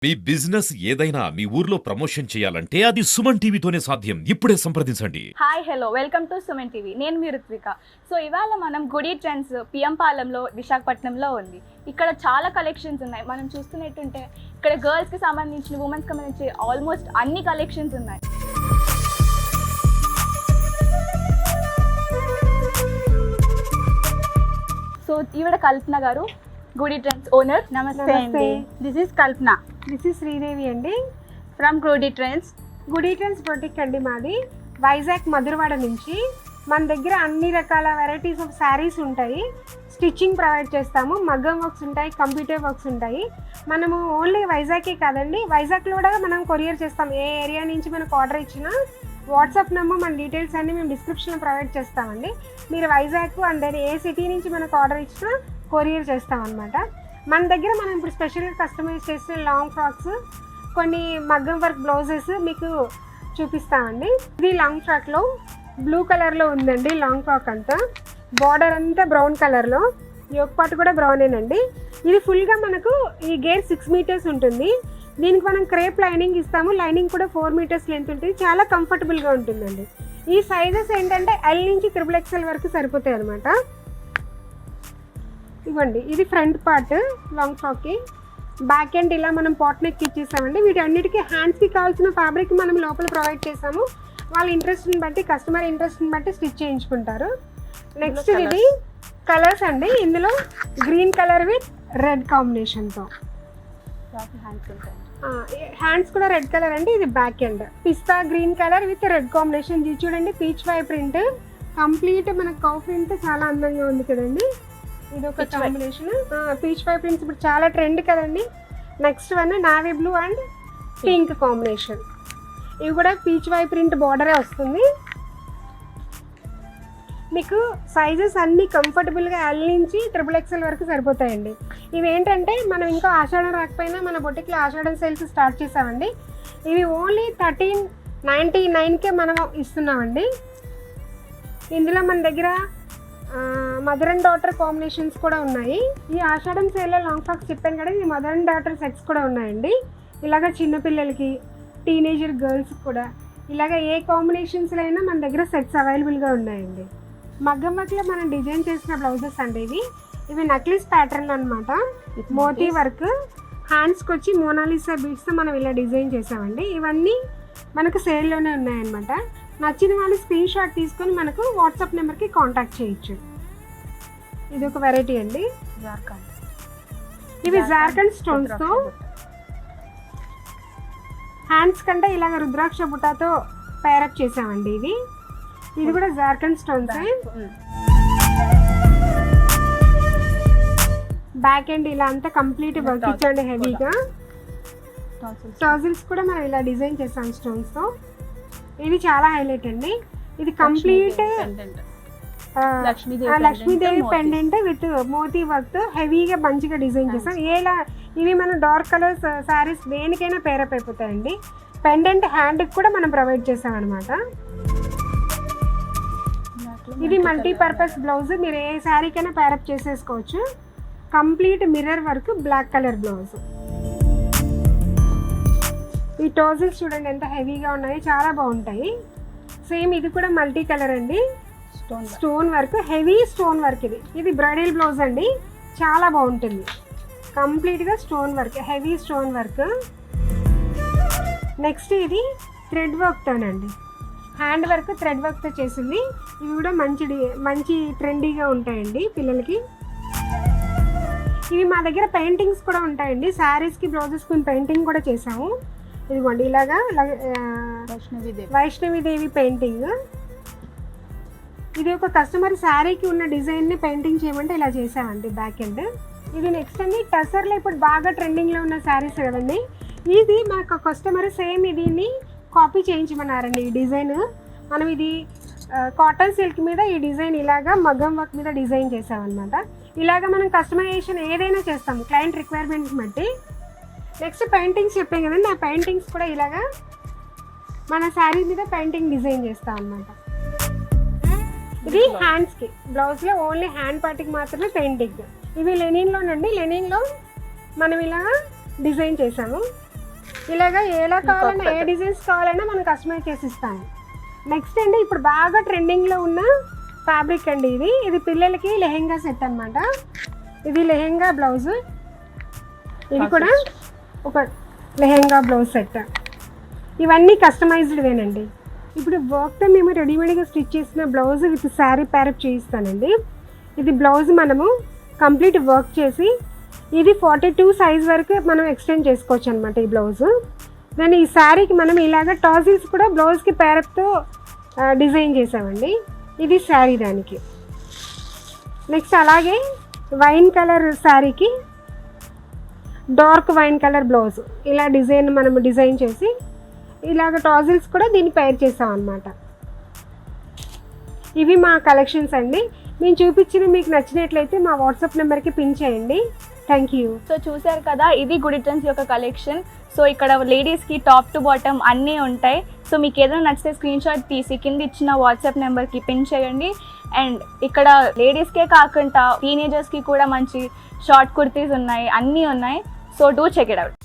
మీ business ఏదైనా మీ ఊర్లో promotion చేయాలంటే అది సుమన్ టీవీతోనే సాధ్యం. ఇప్పుడే సంప్రదించండి. Hi hello welcome to Suman TV. నేను మీ రుత్విక. సో ఇవాళ మనం గుడి ట్రెండ్స్ పిఎం పాలెంలో విశాఖపట్నంలో ఉంది. ఇక్కడ చాలా కలెక్షన్స్ ఉన్నాయి. మనం చూస్తున్నట్టుంటే ఇక్కడ గర్ల్స్కి సంబంధించిన ఉమెన్స్కి సంబంధించి ఆల్మోస్ట్ అన్ని కలెక్షన్స్ ఉన్నాయి. సో ఈవిడ కల్పన గారు, గుడి ట్రెండ్స్ ఓనర్. నమస్తే అండి. This is Kalpana. This is Sridevi అండి ఫ్రమ్ గుడి ట్రెండ్స్. గుడి ట్రెండ్స్ బొటిక్ అండి మాది. వైజాగ్ మధురవాడ నుంచి మన దగ్గర అన్ని రకాల వెరైటీస్ ఆఫ్ శారీస్ ఉంటాయి. స్టిచ్చింగ్ ప్రొవైడ్ చేస్తాము, మగ్గం వర్క్స్ ఉంటాయి, కంప్యూటర్ వర్క్స్ ఉంటాయి. మనము ఓన్లీ వైజాగే కాదండి, వైజాగ్లో కూడా మనం కొరియర్ చేస్తాం. ఏ ఏరియా నుంచి మనకు ఆర్డర్ ఇచ్చినా వాట్సాప్ నెంబర్ మన డీటెయిల్స్ అన్నీ మేము డిస్క్రిప్షన్లో ప్రొవైడ్ చేస్తామండి. మీరు వైజాగ్ అండ్ దెన్ ఏ సిటీ నుంచి మనకు ఆర్డర్ ఇచ్చినా కొరియర్ చేస్తామన్నమాట. మన దగ్గర మనం ఇప్పుడు స్పెషల్గా కస్టమైజ్ చేసిన లాంగ్ ఫ్రాక్స్, కొన్ని మగ్గం వర్క్ బ్లౌజెస్ మీకు చూపిస్తామండి. ఇది లాంగ్ ఫ్రాక్లో బ్లూ కలర్లో ఉందండి. లాంగ్ ఫ్రాక్ అంతా బార్డర్ అంతా బ్రౌన్ కలర్లో, యోక్ పార్ట్ కూడా బ్రౌనేనండి. ఇది ఫుల్గా మనకు ఈ గేర్ 6 మీటర్స్ ఉంటుంది. దీనికి మనం క్రేప్ లైనింగ్ ఇస్తాము. లైనింగ్ కూడా 4 మీటర్స్ లెంత్ ఉంటుంది. చాలా కంఫర్టబుల్గా ఉంటుందండి. ఈ సైజెస్ ఏంటంటే ఎల్ నుంచి XXL వరకు సరిపోతాయి అనమాట. ఇవ్వండి, ఇది ఫ్రంట్ పార్ట్ లాంగ్ ఫ్రాక్కి. బ్యాక్ ఎండ్ ఇలా మనం పాట్ నెక్ ఇచ్చేసామండి. వీటి అన్నిటికీ హ్యాండ్స్కి కావాల్సిన ఫ్యాబ్రిక్ మనం లోపల ప్రొవైడ్ చేసాము. వాళ్ళ ఇంట్రెస్ట్ని బట్టి, కస్టమర్ ఇంట్రెస్ట్ని బట్టి స్టిచ్ చేయించుకుంటారు. నెక్స్ట్ ఇది కలర్స్ అండి. ఇందులో గ్రీన్ కలర్ విత్ రెడ్ కాంబినేషన్తో హ్యాండ్స్ కూడా రెడ్ కలర్ అండి. ఇది back end pista green colour with red combination. ఇది చూడండి, పీచ్ వై ప్రింట్ కంప్లీట్ మన కౌ ప్రింట్ చాలా అందంగా ఉంది కదండి. ఇది ఒక కాంబినేషన్. పీచ్ వై ప్రింట్స్ ఇప్పుడు చాలా ట్రెండ్ కదండి. Next one navy blue and pink combination. ఇవి కూడా పీచ్ వై ప్రింట్ బార్డరే వస్తుంది. మీకు సైజెస్ అన్నీ కంఫర్టబుల్గా ఎల్ నుంచి XXL వరకు సరిపోతాయండి. ఇవి ఏంటంటే మనం ఇంకా ఆషాఢం రాకపోయినా మన బొటిక్లో ఆషాఢం సేల్స్ స్టార్ట్ చేసామండి. ఇవి ఓన్లీ 1399కే మనం ఇస్తున్నామండి. ఇందులో మన దగ్గర మదర్ అండ్ డాటర్ కాంబినేషన్స్ కూడా ఉన్నాయి. ఈ ఆషాఢం సేల్లో లాంగ్ ఫ్రాక్స్ చెప్పాను కదా, ఈ మదర్ అండ్ డాటర్ సెట్స్ కూడా ఉన్నాయండి. ఇలాగ చిన్నపిల్లలకి, టీనేజర్ గర్ల్స్ కూడా ఇలాగ ఏ కాంబినేషన్స్లో అయినా మన దగ్గర సెట్స్ అవైలబుల్గా ఉన్నాయండి. మగ్గం వర్క్లో మనం డిజైన్ చేసిన బ్లౌజెస్ అండి ఇవి నక్లీస్ ప్యాటర్న్ అనమాట. మోతీ వర్క్, హ్యాండ్స్కి వచ్చి మోనాలిసా బీడ్స్తో మనం ఇలా డిజైన్ చేసామండి. ఇవన్నీ మనకు సేల్లోనే ఉన్నాయన్నమాట. నచ్చిన వాళ్ళు స్క్రీన్ షాట్ తీసుకొని మనకు వాట్సాప్ నెంబర్కి కాంటాక్ట్ చేయొచ్చు. ఇది ఒక వెరైటీ అండి. ఇవి జార్ఖండ్ స్టోన్స్తో హ్యాండ్స్ కంటే ఇలాగ రుద్రాక్ష బుటాతో పేరప్ చేసామండి. ఇది కూడా జార్ఖండ్ స్టోన్స్. బ్యాక్ ఎండ్ ఇలా అంతా కంప్లీట్ వర్క్ ఇచ్చండి హెవీగా. టాజిల్స్ కూడా మనం ఇలా డిజైన్ చేసాం స్టోన్స్తో. ఇది చాలా హైలైట్ అండి. ఇది కంప్లీట్ లక్ష్మీదేవి పెండెంట్ విత్ మోతీ వర్క్తో హెవీగా మంచిగా డిజైన్ చేసాం. ఇవి మనం డార్క్ కలర్స్ శారీస్ దేనికైనా పేరప్ అయిపోతాయండి. పెండెంట్ హ్యాండ్కి కూడా మనం ప్రొవైడ్ చేసాం అనమాట. ఇది మల్టీపర్పస్ బ్లౌజ్, మీరు ఏ శారీకైనా పేరప్ చేసేసుకోవచ్చు. Complete mirror work, black colour blouse. ఈ టోజిల్స్ చూడండి ఎంత హెవీగా ఉన్నాయి, చాలా బాగుంటాయి. సేమ్ ఇది కూడా మల్టీ కలర్ అండి. Stone work, heavy stone work. ఇది బ్రైడల్ బ్లౌజ్ అండి, చాలా బాగుంటుంది. కంప్లీట్గా stone work, heavy stone work. Next ఇది థ్రెడ్ వర్క్తోనండి, హ్యాండ్ వర్క్ థ్రెడ్ వర్క్తో చేసింది. ఇవి కూడా మంచి ట్రెండీగా ఉంటాయండి పిల్లలకి. ఇవి మా దగ్గర పెయింటింగ్స్ కూడా ఉంటాయండి. శారీస్కి, బ్లౌజెస్కి పెయింటింగ్ కూడా చేసాము. ఇదిగోండి ఇలాగా వైష్ణవిదేవి పెయింటింగ్. ఇది ఒక కస్టమర్ శారీకి ఉన్న డిజైన్ని పెయింటింగ్ చేయమంటే ఇలా చేసామండి బ్యాక్ ఎండ్. ఇది నెక్స్ట్ అండి టసర్లో ఇప్పుడు బాగా ట్రెండింగ్లో ఉన్న శారీస్ కదండి. ఇది మాకు కస్టమర్ సేమ్ దీన్ని కాపీ చేయించమన్నారండి. ఈ డిజైన్ మనం ఇది కాటన్ సిల్క్ మీద ఈ డిజైన్ ఇలాగా మగ్గం వర్క్ మీద డిజైన్ చేసామన్నమాట. ఇలాగ మనం కస్టమైజేషన్ ఏదైనా చేస్తాము క్లయింట్ రిక్వైర్మెంట్స్ బట్టి. నెక్స్ట్ పెయింటింగ్స్ చెప్పాం కదండి, ఆ పెయింటింగ్స్ కూడా ఇలాగా మన శారీ మీద పెయింటింగ్ డిజైన్ చేస్తాం అన్నమాట. ఇది హ్యాండ్స్కి, బ్లౌజ్లో ఓన్లీ హ్యాండ్ పార్ట్కి మాత్రమే పెయింటింగ్. ఇవి లెనిన్లోనండి. లెనిన్లో మనం ఇలా డిజైన్ చేసాము. ఇలాగా ఎలా కావాలన్నా ఏ డిజైన్స్ కావాలన్నా మనం కస్టమైజ్ చేసి ఇస్తాము. నెక్స్ట్ అండి ఇప్పుడు బాగా ట్రెండింగ్లో ఉన్న ఫ్యాబ్రిక్ అండి ఇది పిల్లలకి లెహెంగా సెట్ అన్నమాట. ఇది లెహెంగా బ్లౌజ్, ఇది కూడా ఒక లెహెంగా బ్లౌజ్ సెట్. ఇవన్నీ కస్టమైజ్డ్ వేనండి. ఇప్పుడు వర్క్తో మేము రెడీమేడ్గా స్టిచ్ చేసిన బ్లౌజ్ విత్ శారీ ప్యారప్ చేయిస్తానండి. ఇది బ్లౌజ్ మనము కంప్లీట్ వర్క్ చేసి ఇది 42 సైజ్ వరకు మనం ఎక్స్టెండ్ చేసుకోవచ్చు అనమాట ఈ బ్లౌజ్. దెన్ ఈ శారీకి మనం ఇలాగ టాజిల్స్ కూడా బ్లౌజ్కి ప్యారప్తో డిజైన్ చేసామండి. ఇది శారీ దానికి. నెక్స్ట్ అలాగే వైన్ కలర్ శారీకి డార్క్ వైన్ కలర్ బ్లౌజ్ ఇలా మనం డిజైన్ చేసి ఇలాగ టాజిల్స్ కూడా దీన్ని పేర్ చేసాం అన్నమాట. ఇవి మా కలెక్షన్స్ అండి. మేము చూపించిన మీకు నచ్చినట్లయితే మా వాట్సాప్ నెంబర్కి పిన్ చేయండి. Thank you. సో చూసారు కదా, ఇది గుడి ట్రెండ్స్ యొక్క కలెక్షన్. సో ఇక్కడ లేడీస్కి టాప్ టు బాటమ్ అన్నీ ఉంటాయి. సో మీకు ఏదైనా నచ్చితే స్క్రీన్ షాట్ తీసి కింద ఇచ్చిన వాట్సాప్ నెంబర్కి పిన్ చేయండి. అండ్ ఇక్కడ లేడీస్కే కాకుండా టీనేజర్స్కి కూడా మంచి షార్ట్ కుర్తీస్ ఉన్నాయి, అన్నీ ఉన్నాయి. So do check it out.